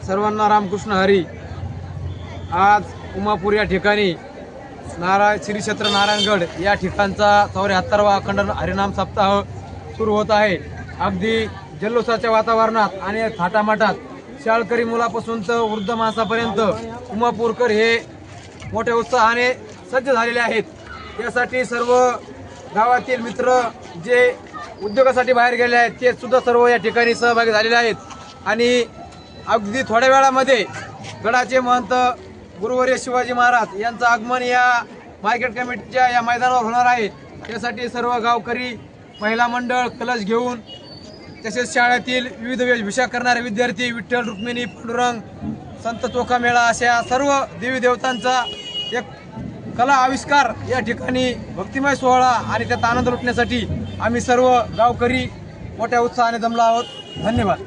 सर्वांना रामकृष्ण हरी। आज उमापूर या ठिकाणी श्री क्षेत्र नारायणगड या ठिकाणचा 74वा अखंड हरिनाम सप्ताह सुरू होत आहे। अगदी जल्लोषाच्या वातावरणात आणि थाटामाटात शाळकरी मुलापासून तर वृद्ध माणसापर्यंत उमापूरकर हे मोठ्या उत्साहाने सज्ज झालेले आहेत। यासाठी सर्व गावातील मित्र जे उद्योगासाठी बाहेर गेले आहेत ते सुद्धा सर्व या ठिकाणी सहभागी झालेले आहेत। आणि अगदी थोड्या वेळामध्ये गडाचे महंत गुरुवर्य शिवाजी महाराज यांचं आगमन या मार्केट कमिटीच्या या मैदानावर होणार आहे। त्यासाठी सर्व गावकरी, महिला मंडळ, कलश घेऊन तसेच शाळेतील विविध वेशभूषा करणारे विद्यार्थी, विठ्ठल, रुक्मिणी, पांडुरंग, संत चोखामेळा अशा सर्व देवी देवतांचा एक कला आविष्कार या ठिकाणी भक्तिमय सोहळा आणि त्यात आनंद लुटण्यासाठी आम्ही सर्व गावकरी मोठ्या उत्साहाने जमलो आहोत। धन्यवाद।